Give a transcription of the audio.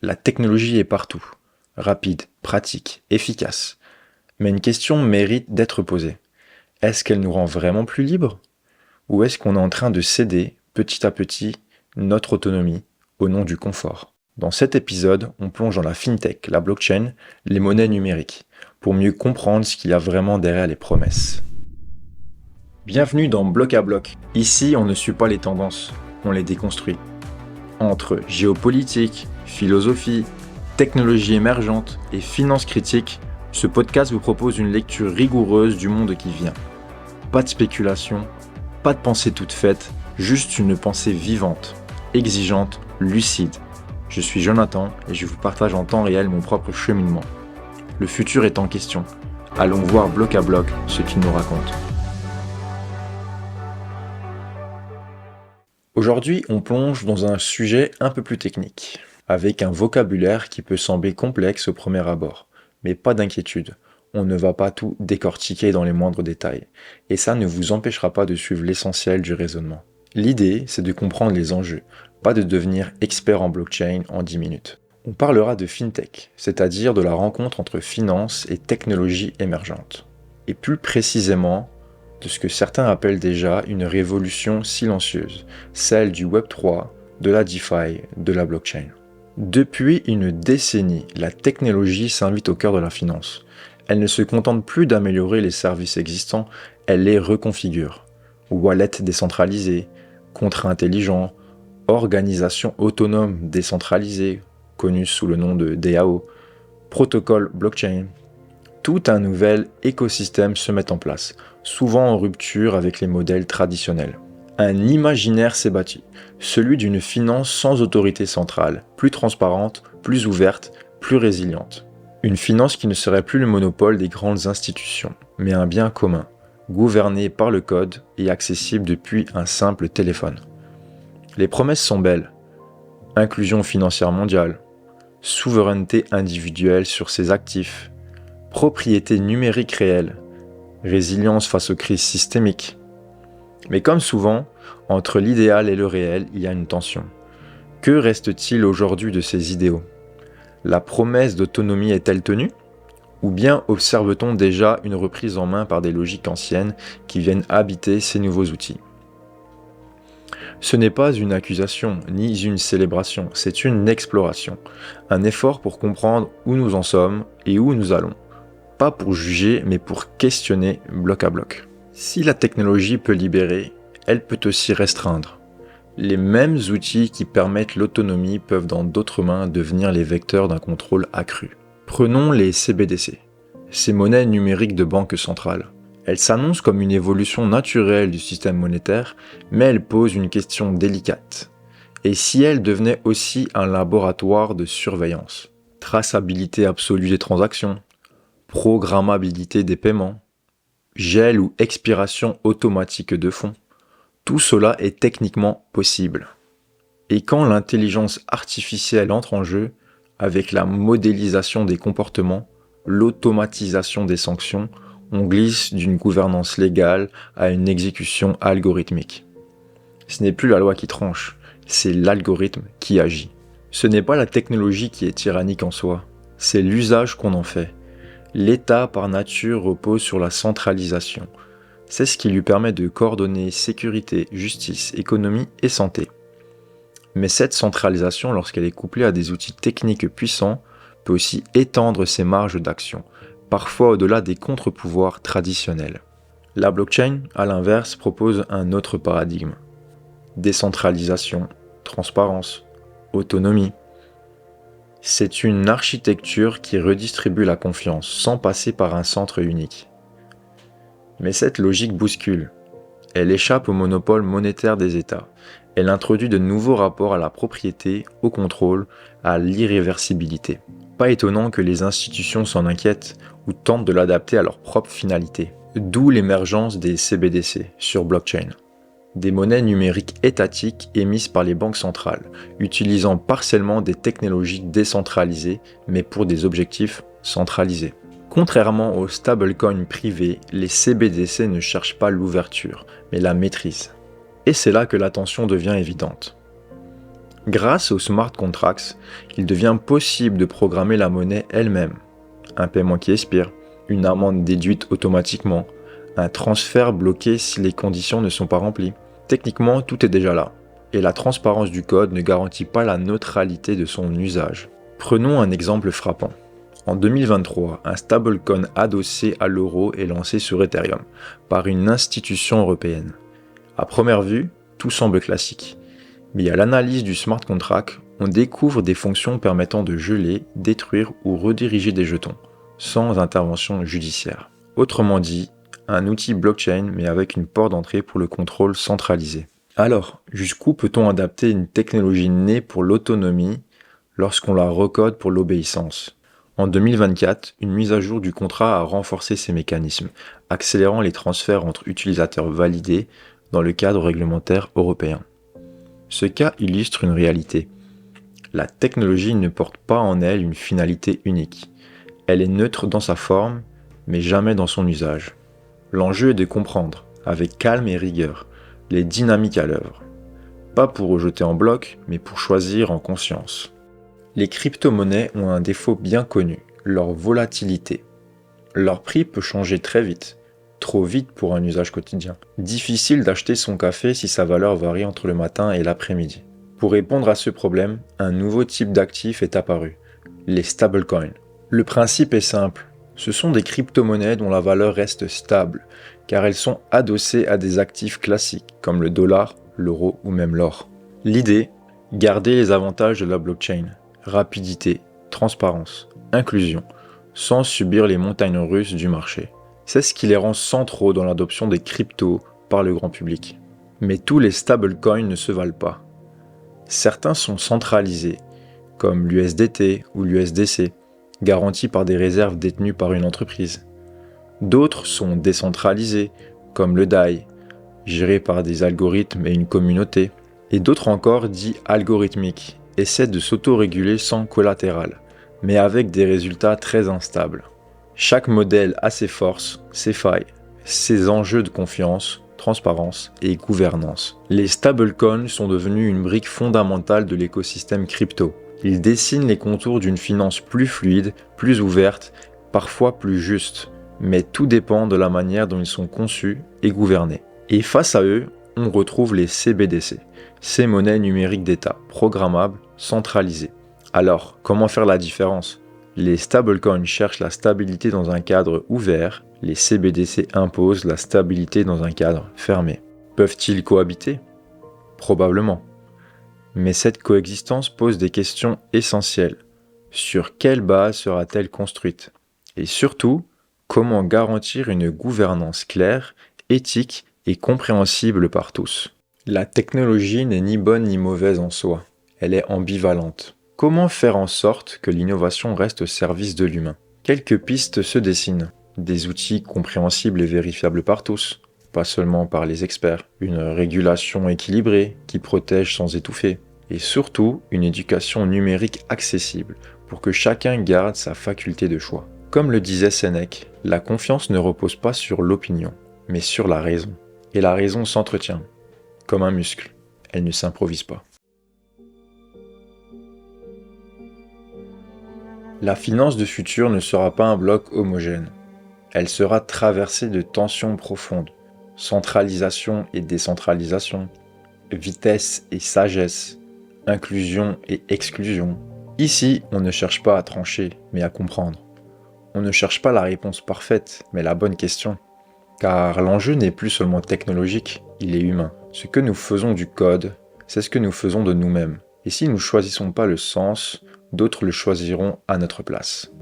La technologie est partout, rapide, pratique, efficace. Mais une question mérite d'être posée. Est-ce qu'elle nous rend vraiment plus libres? Ou est-ce qu'on est en train de céder, petit à petit, notre autonomie au nom du confort? Dans cet épisode, on plonge dans la fintech, la blockchain, les monnaies numériques, pour mieux comprendre ce qu'il y a vraiment derrière les promesses. Bienvenue dans Bloc à Bloc. Ici, on ne suit pas les tendances, on les déconstruit. Entre géopolitique, philosophie, technologie émergente et finance critique, ce podcast vous propose une lecture rigoureuse du monde qui vient. Pas de spéculation, pas de pensée toute faite, juste une pensée vivante, exigeante, lucide. Je suis Jonathan et je vous partage en temps réel mon propre cheminement. Le futur est en question. Allons voir bloc à bloc ce qu'il nous raconte. Aujourd'hui, on plonge dans un sujet un peu plus technique, avec un vocabulaire qui peut sembler complexe au premier abord. Mais pas d'inquiétude, on ne va pas tout décortiquer dans les moindres détails, et ça ne vous empêchera pas de suivre l'essentiel du raisonnement. L'idée, c'est de comprendre les enjeux, pas de devenir expert en blockchain en 10 minutes. On parlera de fintech, c'est-à-dire de la rencontre entre finance et technologie émergente. Et plus précisément, de ce que certains appellent déjà une révolution silencieuse, celle du Web3, de la DeFi, de la blockchain. Depuis une décennie, la technologie s'invite au cœur de la finance. Elle ne se contente plus d'améliorer les services existants, elle les reconfigure. Wallet décentralisé, contrat intelligent, organisation autonome décentralisée, connue sous le nom de DAO, protocole blockchain. Tout un nouvel écosystème se met en place, souvent en rupture avec les modèles traditionnels. Un imaginaire s'est bâti, celui d'une finance sans autorité centrale, plus transparente, plus ouverte, plus résiliente. Une finance qui ne serait plus le monopole des grandes institutions, mais un bien commun, gouverné par le code et accessible depuis un simple téléphone. Les promesses sont belles. Inclusion financière mondiale, souveraineté individuelle sur ses actifs, propriété numérique réelle, résilience face aux crises systémiques. Mais comme souvent, entre l'idéal et le réel, il y a une tension. Que reste-t-il aujourd'hui de ces idéaux? La promesse d'autonomie est-elle tenue? Ou bien observe-t-on déjà une reprise en main par des logiques anciennes qui viennent habiter ces nouveaux outils? Ce n'est pas une accusation, ni une célébration, c'est une exploration. Un effort pour comprendre où nous en sommes et où nous allons. Pas pour juger, mais pour questionner bloc à bloc. Si la technologie peut libérer, elle peut aussi restreindre. Les mêmes outils qui permettent l'autonomie peuvent dans d'autres mains devenir les vecteurs d'un contrôle accru. Prenons les CBDC, ces monnaies numériques de banque centrale. Elles s'annoncent comme une évolution naturelle du système monétaire, mais elles posent une question délicate. Et si elles devenaient aussi un laboratoire de surveillance? Traçabilité absolue des transactions, programmabilité des paiements, gel ou expiration automatique de fonds. Tout cela est techniquement possible. Et quand l'intelligence artificielle entre en jeu, avec la modélisation des comportements, l'automatisation des sanctions, on glisse d'une gouvernance légale à une exécution algorithmique. Ce n'est plus la loi qui tranche, c'est l'algorithme qui agit. Ce n'est pas la technologie qui est tyrannique en soi, c'est l'usage qu'on en fait. L'État par nature repose sur la centralisation. C'est ce qui lui permet de coordonner sécurité, justice, économie et santé. Mais cette centralisation, lorsqu'elle est couplée à des outils techniques puissants, peut aussi étendre ses marges d'action, parfois au-delà des contre-pouvoirs traditionnels. La blockchain, à l'inverse, propose un autre paradigme. Décentralisation, transparence, autonomie. C'est une architecture qui redistribue la confiance sans passer par un centre unique. Mais cette logique bouscule. Elle échappe au monopole monétaire des États. Elle introduit de nouveaux rapports à la propriété, au contrôle, à l'irréversibilité. Pas étonnant que les institutions s'en inquiètent ou tentent de l'adapter à leur propre finalité. D'où l'émergence des CBDC sur blockchain. Des monnaies numériques étatiques émises par les banques centrales, utilisant partiellement des technologies décentralisées, mais pour des objectifs centralisés. Contrairement aux stablecoins privés, les CBDC ne cherchent pas l'ouverture, mais la maîtrise. Et c'est là que la tension devient évidente. Grâce aux smart contracts, il devient possible de programmer la monnaie elle-même. Un paiement qui expire, une amende déduite automatiquement, un transfert bloqué si les conditions ne sont pas remplies. Techniquement, tout est déjà là. Et la transparence du code ne garantit pas la neutralité de son usage. Prenons un exemple frappant. En 2023, un stablecoin adossé à l'euro est lancé sur Ethereum par une institution européenne. À première vue, tout semble classique. Mais à l'analyse du smart contract, on découvre des fonctions permettant de geler, détruire ou rediriger des jetons, sans intervention judiciaire. Autrement dit, un outil blockchain mais avec une porte d'entrée pour le contrôle centralisé. Alors, jusqu'où peut-on adapter une technologie née pour l'autonomie lorsqu'on la recode pour l'obéissance ? En 2024, une mise à jour du contrat a renforcé ces mécanismes, accélérant les transferts entre utilisateurs validés dans le cadre réglementaire européen. Ce cas illustre une réalité. La technologie ne porte pas en elle une finalité unique. Elle est neutre dans sa forme, mais jamais dans son usage. L'enjeu est de comprendre, avec calme et rigueur, les dynamiques à l'œuvre. Pas pour rejeter en bloc, mais pour choisir en conscience. Les crypto-monnaies ont un défaut bien connu, leur volatilité. Leur prix peut changer très vite, trop vite pour un usage quotidien. Difficile d'acheter son café si sa valeur varie entre le matin et l'après-midi. Pour répondre à ce problème, un nouveau type d'actif est apparu, les stablecoins. Le principe est simple, ce sont des crypto-monnaies dont la valeur reste stable, car elles sont adossées à des actifs classiques comme le dollar, l'euro ou même l'or. L'idée, garder les avantages de la blockchain, rapidité, transparence, inclusion, sans subir les montagnes russes du marché. C'est ce qui les rend centraux dans l'adoption des cryptos par le grand public. Mais tous les stablecoins ne se valent pas. Certains sont centralisés, comme l'USDT ou l'USDC, garantis par des réserves détenues par une entreprise. D'autres sont décentralisés, comme le DAI, géré par des algorithmes et une communauté. Et d'autres encore dits algorithmiques, essaient de s'autoréguler sans collatéral, mais avec des résultats très instables. Chaque modèle a ses forces, ses failles, ses enjeux de confiance, transparence et gouvernance. Les stablecoins sont devenus une brique fondamentale de l'écosystème crypto. Ils dessinent les contours d'une finance plus fluide, plus ouverte, parfois plus juste. Mais tout dépend de la manière dont ils sont conçus et gouvernés. Et face à eux, on retrouve les CBDC, ces monnaies numériques d'État, programmables, centralisées. Alors, comment faire la différence ? Les stablecoins cherchent la stabilité dans un cadre ouvert, les CBDC imposent la stabilité dans un cadre fermé. Peuvent-ils cohabiter ? Probablement. Mais cette coexistence pose des questions essentielles. Sur quelle base sera-t-elle construite ? Et surtout, comment garantir une gouvernance claire, éthique et compréhensible par tous ? La technologie n'est ni bonne ni mauvaise en soi, elle est ambivalente. Comment faire en sorte que l'innovation reste au service de l'humain ? Quelques pistes se dessinent. Des outils compréhensibles et vérifiables par tous, pas seulement par les experts. Une régulation équilibrée qui protège sans étouffer. Et surtout, une éducation numérique accessible pour que chacun garde sa faculté de choix. Comme le disait Sénèque, la confiance ne repose pas sur l'opinion, mais sur la raison. Et la raison s'entretient, comme un muscle, elle ne s'improvise pas. La finance du futur ne sera pas un bloc homogène. Elle sera traversée de tensions profondes, centralisation et décentralisation, vitesse et sagesse, inclusion et exclusion. Ici, on ne cherche pas à trancher, mais à comprendre. On ne cherche pas la réponse parfaite, mais la bonne question. Car l'enjeu n'est plus seulement technologique, il est humain. Ce que nous faisons du code, c'est ce que nous faisons de nous-mêmes. Et si nous ne choisissons pas le sens, d'autres le choisiront à notre place.